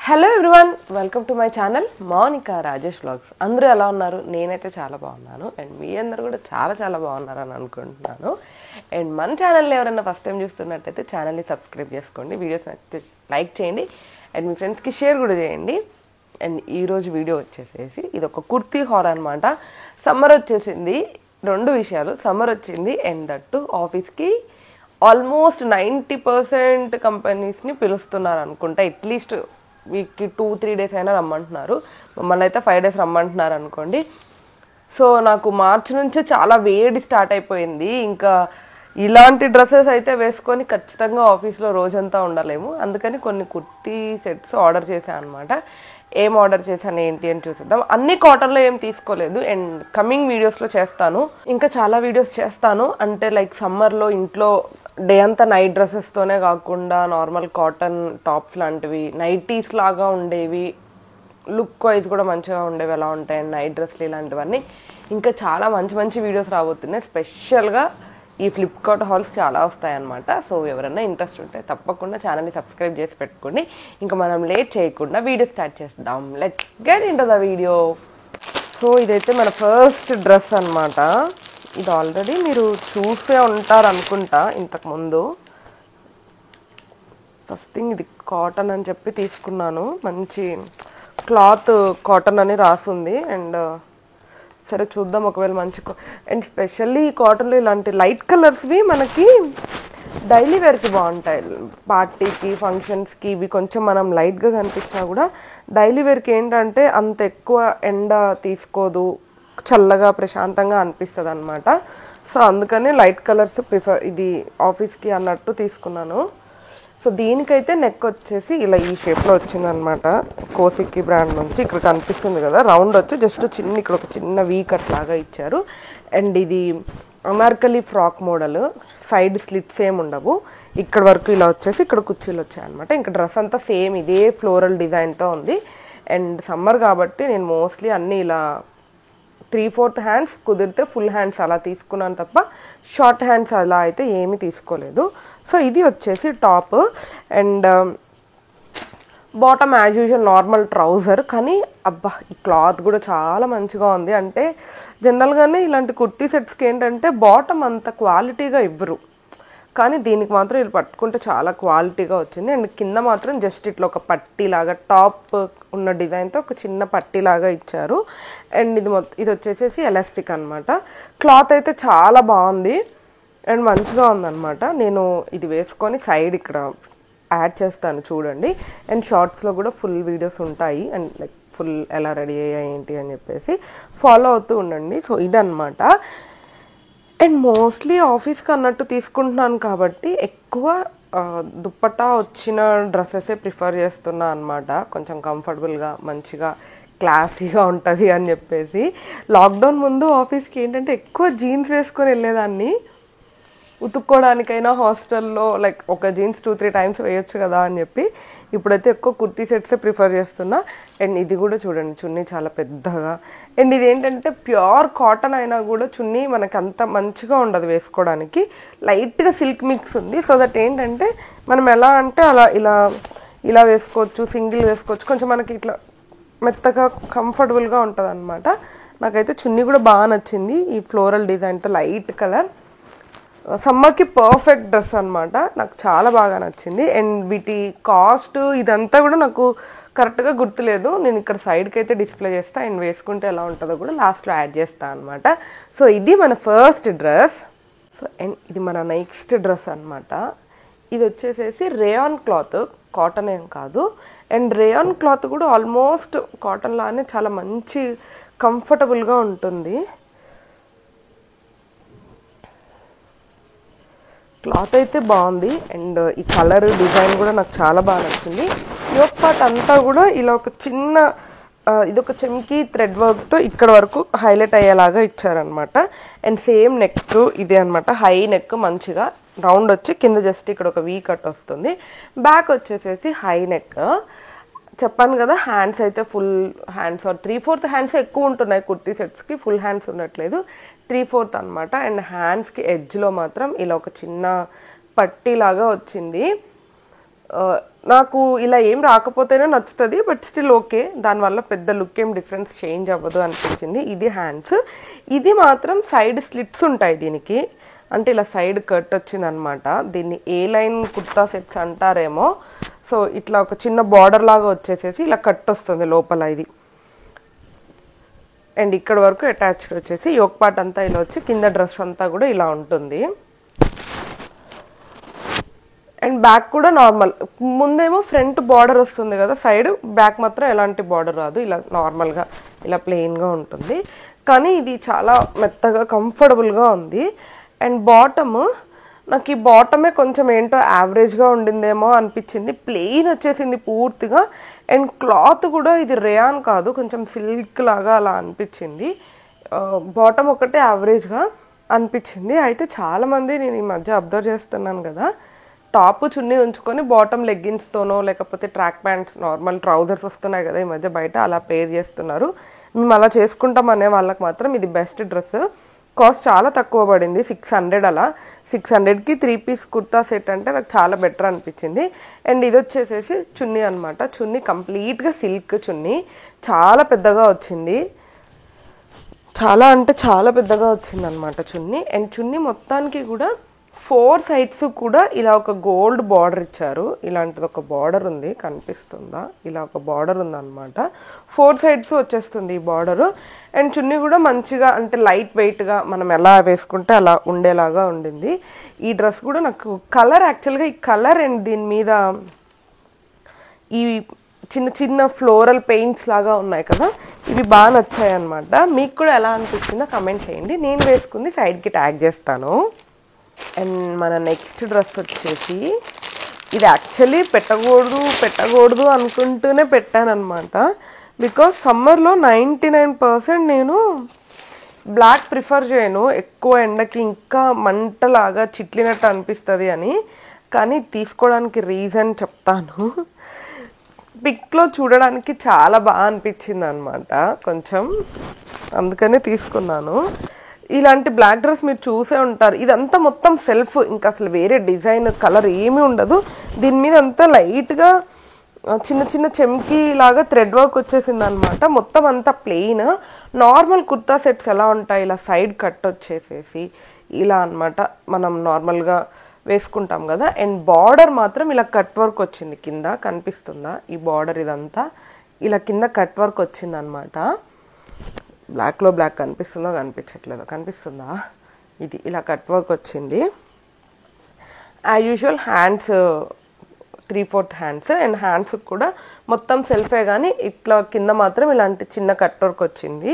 Hello everyone, welcome to my channel Mounika Rajesh vlogs. అందరూ ఎలా ఉన్నారు? నేనైతే చాలా బాగున్నాను అండ్ మీ అందరూ కూడా చాలా బాగున్నారని అనుకుంటున్నాను. అండ్ మన ఛానల్ని ఎవరైనా ఫస్ట్ టైం చూస్తున్నట్టయితే ఛానల్ని సబ్స్క్రైబ్ చేసుకోండి, వీడియోస్ నచ్చితే లైక్ చేయండి అండ్ మీ ఫ్రెండ్స్కి షేర్ కూడా చేయండి. అండ్ ఈరోజు వీడియో వచ్చేసేసి ఇది ఒక కుర్తీ హాల్ అనమాట. సమ్మర్ వచ్చేసింది, రెండు విషయాలు. సమ్మర్ వచ్చింది అండ్ దట్టు ఆఫీస్కి ఆల్మోస్ట్ 90% కంపెనీస్ని పిలుస్తున్నారు అనుకుంటా. అట్లీస్ట్ వీక్కి 2-3 days అయినా రమ్మంటున్నారు. మమ్మల్ని అయితే 5 days రమ్మంటున్నారు అనుకోండి. సో నాకు మార్చి నుంచే చాలా వేడి స్టార్ట్ అయిపోయింది. ఇంకా ఇలాంటి డ్రెస్సెస్ అయితే వేసుకొని ఖచ్చితంగా ఆఫీస్లో రోజంతా ఉండలేము. అందుకని కొన్ని కుర్తీ సెట్స్ ఆర్డర్ చేశాను అనమాట. ఏం ఆర్డర్ చేశాను ఏంటి అని చూసేద్దాం. అన్ని కాటన్లో ఏం తీసుకోలేదు అండ్ కమింగ్ వీడియోస్లో చేస్తాను. ఇంకా చాలా వీడియోస్ చేస్తాను. అంటే లైక్ సమ్మర్లో ఇంట్లో డే అంతా నైట్ డ్రెస్సెస్తోనే కాకుండా నార్మల్ కాటన్ టాప్స్ లాంటివి, నైటీస్ లాగా ఉండేవి, లుక్ వైజ్ కూడా మంచిగా ఉండేవి ఎలా ఉంటాయండి నైట్ డ్రెస్లు ఇలాంటివన్నీ. ఇంకా చాలా మంచి వీడియోస్ రాబోతున్నాయి. స్పెషల్గా ఈ ఫ్లిప్కార్ట్ హాల్స్ చాలా వస్తాయన్నమాట. సో ఎవరైనా ఇంట్రెస్ట్ ఉంటే తప్పకుండా ఛానల్ని సబ్స్క్రైబ్ చేసి పెట్టుకోండి. ఇంకా మనం లేట్ చేయకుండా వీడియో స్టార్ట్ చేద్దాం. Let's get into the video. So ఇదైతే మన ఫస్ట్ డ్రెస్ అనమాట. ఇది ఆల్రెడీ మీరు చూసే ఉంటారు అనుకుంటా ఇంతకుముందు. ఫస్ట్ థింగ్ ఇది కాటన్ అని చెప్పి తీసుకున్నాను. మంచి క్లాత్ కాటన్ అని రాసుంది. అండ్ సరే చూద్దాం ఒకవేళ మంచి. అండ్ స్పెషల్లీ ఈ కాటన్లో ఇలాంటి లైట్ కలర్స్వి మనకి డైలీ వేర్కి బాగుంటాయి. పార్టీకి, ఫంక్షన్స్కి ఇవి కొంచెం మనం లైట్గా కనిపించినా కూడా డైలీ వేర్కి ఏంటంటే అంత ఎక్కువ ఎండ తీసుకోదు, చల్లగా ప్రశాంతంగా అనిపిస్తుంది అనమాట. సో అందుకని లైట్ కలర్స్ ప్రిఫర్, ఇది ఆఫీస్కి అన్నట్టు తీసుకున్నాను. సో దీనికైతే నెక్ వచ్చేసి ఇలా ఈ షేప్లో వచ్చిందనమాట. కోసిక్కి బ్రాండ్ నుంచి. ఇక్కడ కనిపిస్తుంది కదా రౌండ్ వచ్చి జస్ట్ చిన్న, ఇక్కడ ఒక చిన్న వీ కట్ లాగా ఇచ్చారు. అండ్ ఇది Anarkali frock model. Side slits ఏమి ఉండవు. ఇక్కడ వరకు ఇలా వచ్చేసి ఇక్కడ కుర్చీలు వచ్చాయి అనమాట. ఇంకా డ్రెస్ అంతా సేమ్ ఇదే ఫ్లోరల్ డిజైన్తో ఉంది. అండ్ సమ్మర్ కాబట్టి నేను మోస్ట్లీ అన్నీ ఇలా 3/4 హ్యాండ్స్, కుదిరితే ఫుల్ హ్యాండ్స్ అలా తీసుకున్నాను తప్ప షార్ట్ హ్యాండ్స్ అలా అయితే ఏమీ తీసుకోలేదు. సో ఇది వచ్చేసి top and bottom as usual normal trouser. కానీ అబ్బా ఈ క్లాత్ కూడా చాలా మంచిగా ఉంది. అంటే జనరల్గానే ఇలాంటి కుర్తీ సెట్స్కి ఏంటంటే బాటమ్ అంత క్వాలిటీగా ఇవ్వరు, కానీ దీనికి మాత్రం ఇది పట్టుకుంటే చాలా క్వాలిటీగా వచ్చింది. అండ్ కింద మాత్రం జస్ట్ ఇట్లా ఒక పట్టీలాగా టాప్ ఉన్న డిజైన్తో ఒక చిన్న పట్టీలాగా ఇచ్చారు. అండ్ ఇది వచ్చేసేసి ఎలాస్టిక్ అనమాట. క్లాత్ అయితే చాలా బాగుంది అండ్ మంచిగా ఉందన్నమాట. నేను ఇది వేసుకొని సైడ్ ఇక్కడ యాడ్ చేస్తాను చూడండి. అండ్ షార్ట్స్లో కూడా ఫుల్ వీడియోస్ ఉంటాయి అండ్ లైక్ ఫుల్ ఎలా రెడీ అయ్యాయి ఏంటి అని చెప్పేసి ఫాలో అవుతూ ఉండండి. సో ఇదన్నమాట. అండ్ మోస్ట్లీ ఆఫీస్కి అన్నట్టు తీసుకుంటున్నాను కాబట్టి ఎక్కువ దుప్పట్టా వచ్చిన డ్రెస్సెసే ప్రిఫర్ చేస్తున్నా అనమాట. కొంచెం కంఫర్టబుల్గా మంచిగా క్లాసీగా ఉంటుంది అని చెప్పేసి. లాక్డౌన్ ముందు ఆఫీస్కి ఏంటంటే ఎక్కువ జీన్స్ వేసుకొని వెళ్ళేదాన్ని. ఉతుక్కోవడానికైనా హాస్టల్లో లైక్ ఒక జీన్స్ 2-3 times వేయొచ్చు కదా అని చెప్పి. ఇప్పుడైతే ఎక్కువ కుర్తీ సెట్సే ప్రిఫర్ చేస్తున్నా. అండ్ ఇది కూడా చూడండి, చున్నీ చాలా పెద్దగా. అండ్ ఇది ఏంటంటే ప్యూర్ కాటన్ అయినా కూడా చున్నీ మనకు అంత మంచిగా ఉండదు వేసుకోవడానికి. లైట్గా సిల్క్ మిక్స్ ఉంది. సో దట్ ఏంటంటే మనం ఎలా అంటే అలా ఇలా వేసుకోవచ్చు, సింగిల్ వేసుకోవచ్చు. కొంచెం మనకి ఇట్లా మెత్తగా కంఫర్టబుల్గా ఉంటుంది అనమాట. నాకైతే చున్నీ కూడా బాగా నచ్చింది. ఈ ఫ్లోరల్ డిజైన్తో లైట్ కలర్ సమ్మర్కి పర్ఫెక్ట్ డ్రెస్ అనమాట. నాకు చాలా బాగా నచ్చింది. అండ్ వీటి కాస్ట్ ఇదంతా కూడా నాకు కరెక్ట్గా గుర్తులేదు. నేను ఇక్కడ సైడ్కి అయితే డిస్ప్లే చేస్తాను అండ్ వేసుకుంటే ఎలా ఉంటుందో కూడా లాస్ట్లో యాడ్ చేస్తాను అనమాట. సో ఇది మన ఫస్ట్ డ్రెస్. సో అండ్ ఇది మన నెక్స్ట్ డ్రెస్ అనమాట. ఇది వచ్చేసేసి రేయాన్ క్లాత్, కాటన్ ఏం కాదు. అండ్ రేయాన్ క్లాత్ కూడా ఆల్మోస్ట్ కాటన్ లానే చాలా మంచి కంఫర్టబుల్గా ఉంటుంది. క్లాత్ అయితే బాగుంది అండ్ ఈ కలర్ డిజైన్ కూడా నాకు చాలా బాగా నచ్చింది. యోక్ పార్ట్ అంతా కూడా ఇలా ఒక చిన్న ఇదొక చెమ్కి థ్రెడ్ వర్క్తో ఇక్కడ వరకు హైలైట్ అయ్యేలాగా ఇచ్చారనమాట. అండ్ సేమ్ నెక్ ఇదే అనమాట. హై నెక్ మంచిగా రౌండ్ వచ్చి కింద జస్ట్ ఇక్కడ ఒక వీ కట్ వస్తుంది. బ్యాక్ వచ్చేసేసి హై నెక్. చెప్పాను కదా హ్యాండ్స్ అయితే ఫుల్ హ్యాండ్స్ ఆర్ 3/4 హ్యాండ్స్ ఎక్కువ ఉంటున్నాయి కుర్తీ సెట్స్కి. ఫుల్ హ్యాండ్స్ ఉండట్లేదు, 3/4 అనమాట. అండ్ హ్యాండ్స్కి ఎడ్జ్లో మాత్రం ఇలా ఒక చిన్న పట్టీలాగా వచ్చింది. నాకు ఇలా ఏం రాకపోతేనే నచ్చుతుంది, బట్ స్టిల్ ఓకే, దానివల్ల పెద్ద లుక్ ఏం డిఫరెన్స్ చేంజ్ అవ్వదు అనిపించింది. ఇది హ్యాండ్స్. ఇది మాత్రం సైడ్ స్లిట్స్ ఉంటాయి దీనికి, అంటే ఇలా సైడ్ కట్ వచ్చింది అనమాట. దీన్ని ఏ లైన్ కుర్తా సెట్స్ అంటారేమో. సో ఇట్లా ఒక చిన్న బార్డర్ లాగా వచ్చేసేసి ఇలా కట్ వస్తుంది లోపల ఇది. అండ్ ఇక్కడ వరకు అటాచ్డ్ వచ్చేసి యోక్ పార్ట్ అంతా ఇలా వచ్చి కింద డ్రెస్ అంతా కూడా ఇలా ఉంటుంది. అండ్ బ్యాక్ కూడా నార్మల్, ముందేమో ఫ్రంట్ బార్డర్ వస్తుంది కదా సైడ్, బ్యాక్ మాత్రం ఎలాంటి బార్డర్ రాదు, ఇలా నార్మల్గా ఇలా ప్లెయిన్గా ఉంటుంది. కానీ ఇది చాలా మెత్తగా కంఫర్టబుల్గా ఉంది. అండ్ బాటమ్, నాకు ఈ బాటమే కొంచెం ఏంటో యావరేజ్గా ఉండిందేమో అనిపించింది. ప్లెయిన్ వచ్చేసింది పూర్తిగా. అండ్ క్లాత్ కూడా ఇది రేయాన్ కాదు, కొంచెం సిల్క్ లాగా అలా అనిపించింది. బాటమ్ ఒకటే యావరేజ్గా అనిపించింది. అయితే చాలామంది నేను ఈ మధ్య అబ్జర్వ్ చేస్తున్నాను కదా, టాప్ చున్నీ ఉంచుకొని బాటమ్ లెగ్గిన్స్తోనో లేకపోతే ట్రాక్ ప్యాంట్స్ నార్మల్ ట్రౌజర్స్ వస్తున్నాయి కదా ఈ మధ్య బయట, అలా పేర్ చేస్తున్నారు. మేము అలా చేసుకుంటాం అనే వాళ్ళకి మాత్రం ఇది బెస్ట్ డ్రెస్. కాస్ట్ చాలా తక్కువ పడింది, 600 అలా. 600కి 3 పీస్ కుర్తా సెట్ అంటే నాకు చాలా బెటర్ అనిపించింది. అండ్ ఇది వచ్చేసేసి చున్నీ అనమాట. చున్నీ కంప్లీట్గా సిల్క్ చున్నీ, చాలా పెద్దగా వచ్చింది, చాలా అంటే చాలా పెద్దగా వచ్చింది అనమాట చున్నీ. అండ్ చున్నీ మొత్తానికి కూడా 4 సైడ్స్ కూడా ఇలా ఒక గోల్డ్ బార్డర్ ఇచ్చారు. ఇలాంటిది ఒక బార్డర్ ఉంది, కనిపిస్తుందా, ఇలా ఒక బార్డర్ ఉంది అనమాట. 4 సైడ్స్ వచ్చేస్తుంది ఈ బార్డరు. అండ్ చున్నీ కూడా మంచిగా అంటే లైట్ వెయిట్గా మనం ఎలా వేసుకుంటే అలా ఉండేలాగా ఉండింది. ఈ డ్రెస్ కూడా నాకు కలర్, యాక్చువల్గా ఈ కలర్ అండ్ దీని మీద ఈ చిన్న చిన్న ఫ్లోరల్ పెయింట్స్ లాగా ఉన్నాయి కదా, ఇవి బాగా నచ్చాయి అనమాట. మీకు కూడా ఎలా అనిపించిందో కమెంట్ చేయండి. నేను వేసుకుంది సైడ్కి ట్యాగ్ చేస్తాను. అండ్ మన నెక్స్ట్ డ్రెస్ వచ్చేసి, ఇది యాక్చువల్లీ పెట్టకూడదు అనుకుంటూనే పెట్టాను అనమాట. బికాస్ సమ్మర్లో 99% నేను బ్లాక్ ప్రిఫర్ చేయను, ఎక్కువ ఎండకి ఇంకా మంటలాగా చిట్లినట్టు అనిపిస్తుంది అని. కానీ తీసుకోవడానికి రీజన్ చెప్తాను. పిక్లో చూడడానికి చాలా బాగా అనిపించింది అనమాట కొంచెం, అందుకనే తీసుకున్నాను. ఇలాంటి బ్లాక్ డ్రెస్ మీరు చూసే ఉంటారు. ఇదంతా మొత్తం సెల్ఫ్, ఇంకా అసలు వేరే డిజైన్ కలర్ ఏమీ ఉండదు. దీని మీద అంతా లైట్గా చిన్న చిన్న చెమ్కీ లాగా థ్రెడ్ వర్క్ వచ్చేసింది అనమాట. మొత్తం అంతా ప్లెయిన్. నార్మల్ కుర్తా సెట్స్ ఎలా ఉంటాయి, ఇలా సైడ్ కట్ వచ్చేసేసి ఇలా అనమాట మనం నార్మల్గా వేసుకుంటాం కదా. అండ్ బార్డర్ మాత్రం ఇలా కట్ వర్క్ వచ్చింది కింద, కనిపిస్తుందా ఈ బార్డర్, ఇదంతా ఇలా కింద కట్ వర్క్ వచ్చింది అనమాట. బ్లాక్లో బ్లాక్ కనిపిస్తుందో కనిపించట్లేదో, కనిపిస్తుందా, ఇది ఇలా కట్ వర్క్ వచ్చింది. As usual hands 3/4 hands. And hands కూడా మొత్తం సెల్ఫే, కానీ ఇట్లా కింద మాత్రం ఇలాంటి చిన్న కట్ వర్క్ వచ్చింది.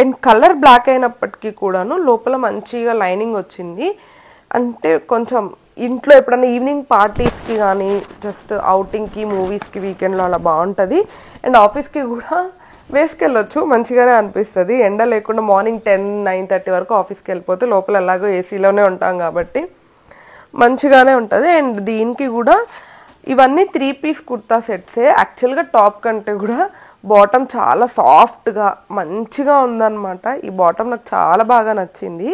అండ్ కలర్ బ్లాక్ అయినప్పటికీ కూడాను లోపల మంచిగా లైనింగ్ వచ్చింది. అంటే కొంచెం ఇంట్లో ఎప్పుడైనా ఈవినింగ్ పార్టీస్కి కానీ జస్ట్ అవుటింగ్కి, మూవీస్కి, వీకెండ్లో అలా బాగుంటుంది. అండ్ ఆఫీస్కి కూడా వేసుకెళ్ళొచ్చు, మంచిగానే అనిపిస్తుంది. ఎండ లేకుండా మార్నింగ్ 10-9:30 వరకు ఆఫీస్కి వెళ్ళిపోతే లోపల ఎలాగో ఏసీలోనే ఉంటాం కాబట్టి మంచిగానే ఉంటుంది. అండ్ దీనికి కూడా ఇవన్నీ 3 పీస్ కుర్తా సెట్సే. యాక్చువల్గా టాప్ కంటే కూడా బాటమ్ చాలా సాఫ్ట్గా మంచిగా ఉందన్నమాట. ఈ బాటమ్ నాకు చాలా బాగా నచ్చింది.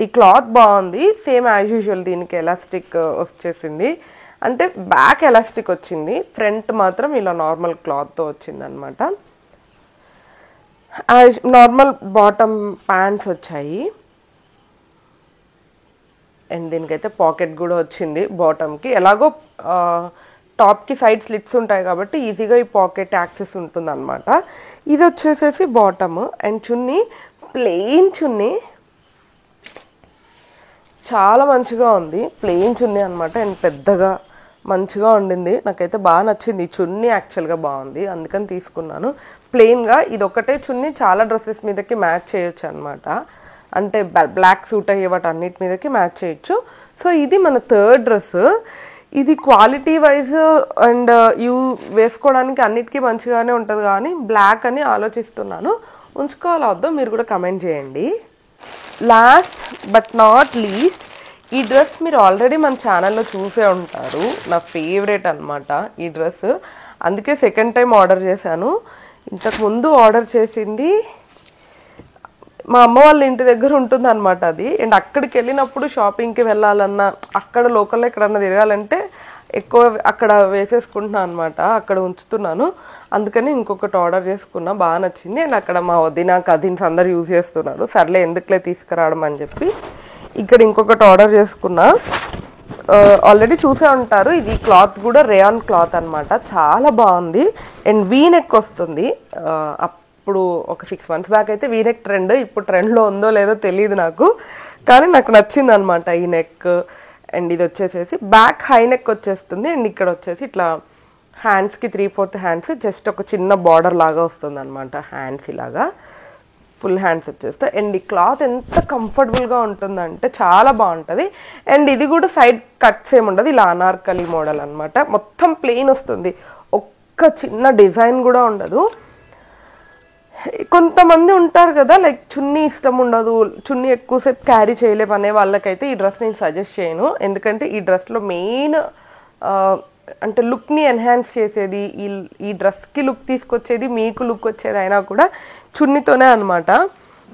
ఈ క్లాత్ బాగుంది, సేమ్ యాజ్ యూజువల్ దీనికి ఎలాస్టిక్ వచ్చేసింది, అంటే బ్యాక్ ఎలాస్టిక్ వచ్చింది, ఫ్రంట్ మాత్రం ఇలా నార్మల్ క్లాత్తో వచ్చింది అనమాట. నార్మల్ బాటమ్ ప్యాంట్స్ వచ్చాయి. అండ్ దీనికైతే పాకెట్ కూడా వచ్చింది బాటమ్కి. ఎలాగో టాప్కి సైడ్ స్లిట్స్ ఉంటాయి కాబట్టి ఈజీగా ఈ పాకెట్ యాక్సెస్ ఉంటుంది అనమాట. ఇది వచ్చేసేసి బాటమ్. అండ్ చున్నీ ప్లెయిన్ చున్నీ, చాలా మంచిగా ఉంది, ప్లెయిన్ చున్నీ అనమాట. అండ్ పెద్దగా మంచిగా ఉండింది, నాకైతే బాగా నచ్చింది. ఈ చున్నీ యాక్చువల్గా బాగుంది, అందుకని తీసుకున్నాను. ప్లెయిన్గా ఇది ఒకటే చున్నీ చాలా డ్రెస్సెస్ మీదకి మ్యాచ్ చేయొచ్చు అనమాట. అంటే బ్లాక్ సూట్ అయ్యే వాటి అన్నిటి మీదకి మ్యాచ్ చేయొచ్చు. సో ఇది మన థర్డ్ డ్రెస్. ఇది క్వాలిటీ వైజ్ అండ్ వేసుకోవడానికి అన్నిటికీ మంచిగానే ఉంటుంది, కానీ బ్లాక్ అని ఆలోచిస్తున్నాను. ఉంచుకోవాలా వద్దో మీరు కూడా కమెంట్ చేయండి. లాస్ట్ బట్ నాట్ లీస్ట్, ఈ డ్రెస్ మీరు ఆల్రెడీ మన ఛానల్లో చూసే ఉంటారు, నా ఫేవరెట్ అనమాట ఈ డ్రెస్. అందుకే సెకండ్ టైం ఆర్డర్ చేశాను. ఇంతకుముందు ఆర్డర్ చేసింది మా అమ్మ వాళ్ళ ఇంటి దగ్గర ఉంటుంది అనమాట అది. అండ్ అక్కడికి వెళ్ళినప్పుడు షాపింగ్కి వెళ్ళాలన్నా, అక్కడ లోకల్లో ఎక్కడన్నా తిరగాలంటే ఎక్కువ అక్కడ వేసేసుకుంటున్నాను అనమాట, అక్కడ ఉంచుతున్నాను. అందుకని ఇంకొకటి ఆర్డర్ చేసుకున్నా, బాగా నచ్చింది. అండ్ అక్కడ మా వదిన కజిన్స్ అందరు యూజ్ చేస్తున్నారు, సర్లే ఎందుకులే తీసుకురావడం అని చెప్పి ఇక్కడ ఇంకొకటి ఆర్డర్ చేసుకున్నా. ఆల్రెడీ చూసే ఉంటారు, ఇది క్లాత్ కూడా రేయాన్ క్లాత్ అనమాట, చాలా బాగుంది. అండ్ వీనెక్ వస్తుంది. అప్పుడు ఒక 6 months బ్యాక్ అయితే వీనెక్ ట్రెండ్, ఇప్పుడు ట్రెండ్లో ఉందో లేదో తెలియదు నాకు, కానీ నాకు నచ్చింది అనమాట ఈ నెక్. అండ్ ఇది వచ్చేసేసి బ్యాక్ హై నెక్ వచ్చేస్తుంది. అండ్ ఇక్కడ వచ్చేసి ఇట్లా హ్యాండ్స్కి 3/4 హ్యాండ్స్, జస్ట్ ఒక చిన్న బార్డర్ లాగా వస్తుంది అనమాట హ్యాండ్స్ ఇలాగా, ఫుల్ హ్యాండ్స్ వచ్చేస్తాయి. అండ్ ఈ క్లాత్ ఎంత కంఫర్టబుల్గా ఉంటుందంటే చాలా బాగుంటుంది. అండ్ ఇది కూడా సైడ్ కట్స్ ఏమి ఉండదు, ఇలా అనార్కలి మోడల్ అనమాట, మొత్తం ప్లెయిన్ వస్తుంది, ఒక్క చిన్న డిజైన్ కూడా ఉండదు. కొంతమంది ఉంటారు కదా లైక్ చున్నీ ఇష్టం ఉండదు, చున్నీ ఎక్కువసేపు క్యారీ చేయలేము అనే వాళ్ళకైతే ఈ డ్రెస్ నేను సజెస్ట్ చేయను. ఎందుకంటే ఈ డ్రెస్లో మెయిన్ అంటే లుక్ని ఎన్హాన్స్ చేసేది, ఈ డ్రెస్కి లుక్ తీసుకొచ్చేది, మీకు లుక్ వచ్చేది అయినా కూడా చున్నీతోనే అనమాట.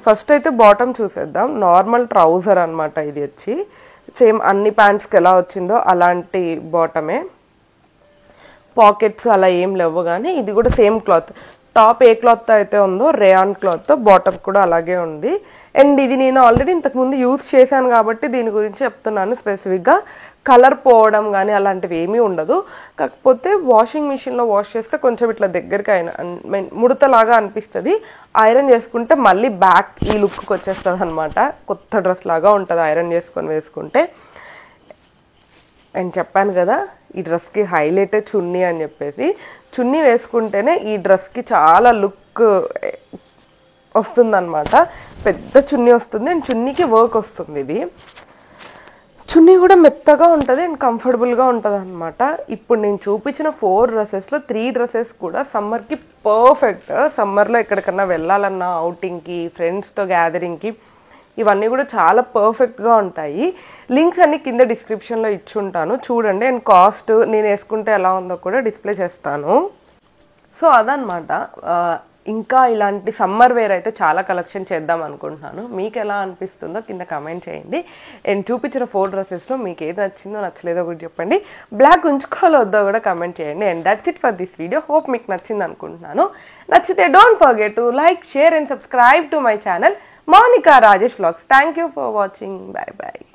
ఫస్ట్ అయితే బాటమ్ చూసేద్దాం. నార్మల్ ట్రౌజర్ అనమాట ఇది వచ్చి, సేమ్ అన్ని ప్యాంట్స్కి ఎలా వచ్చిందో అలాంటి బాటమే, పాకెట్స్ అలా ఏం లేవు. కానీ ఇది కూడా సేమ్ క్లాత్, టాప్ ఏ క్లాత్తో అయితే ఉందో రేయాన్ క్లాత్తో బాటమ్ కూడా అలాగే ఉంది. అండ్ ఇది నేను ఆల్రెడీ ఇంతకుముందు యూజ్ చేశాను కాబట్టి దీని గురించి చెప్తున్నాను స్పెసిఫిక్గా. కలర్ పోవడం కానీ అలాంటివి ఏమీ ఉండదు. కాకపోతే వాషింగ్ మిషన్లో వాష్ చేస్తే కొంచెం ఇట్లా దగ్గరికి అయినా ముడతలాగా అనిపిస్తుంది, ఐరన్ చేసుకుంటే మళ్ళీ బ్యాక్ ఈ లుక్కి వచ్చేస్తుంది అనమాట, కొత్త డ్రెస్ లాగా ఉంటుంది ఐరన్ చేసుకొని వేసుకుంటే. అండ్ చెప్పాను కదా ఈ డ్రెస్కి హైలైటే చున్నీ అని చెప్పేసి, చున్నీ వేసుకుంటేనే ఈ డ్రెస్కి చాలా లుక్ వస్తుందన్నమాట, పెద్ద చున్నీ వస్తుంది. అండ్ చున్నీకి వర్క్ వస్తుంది. ఇది చున్నీ కూడా మెత్తగా ఉంటుంది అండ్ కంఫర్టబుల్గా ఉంటుంది అనమాట. ఇప్పుడు నేను చూపించిన 4 డ్రెస్సెస్లో 3 డ్రెస్సెస్ కూడా సమ్మర్కి పర్ఫెక్ట్. సమ్మర్లో ఎక్కడికన్నా వెళ్ళాలన్నా, అవుటింగ్కి, ఫ్రెండ్స్తో గ్యాదరింగ్కి, ఇవన్నీ కూడా చాలా పర్ఫెక్ట్గా ఉంటాయి. లింక్స్ అన్ని కింద డిస్క్రిప్షన్లో ఇచ్చుంటాను, చూడండి. అండ్ కాస్ట్ నేను వేసుకుంటే ఎలా ఉందో కూడా డిస్ప్లే చేస్తాను. సో అదనమాట. ఇంకా ఇలాంటి సమ్మర్ వేర్ అయితే చాలా కలెక్షన్ చేద్దాం అనుకుంటున్నాను. మీకు ఎలా అనిపిస్తుందో కింద కమెంట్ చేయండి. అండ్ చూపించిన 4 డ్రెస్సెస్లో మీకు ఏది నచ్చిందో నచ్చలేదో కూడా చెప్పండి. బ్లాక్ ఉంచుకోవాలో వద్దో కూడా కమెంట్ చేయండి. And that's it for this video. Hope మీకు నచ్చింది అనుకుంటున్నాను. నచ్చితే don't forget to like, share and subscribe to my channel Monica Rajesh Vlogs. Thank you for watching. Bye bye.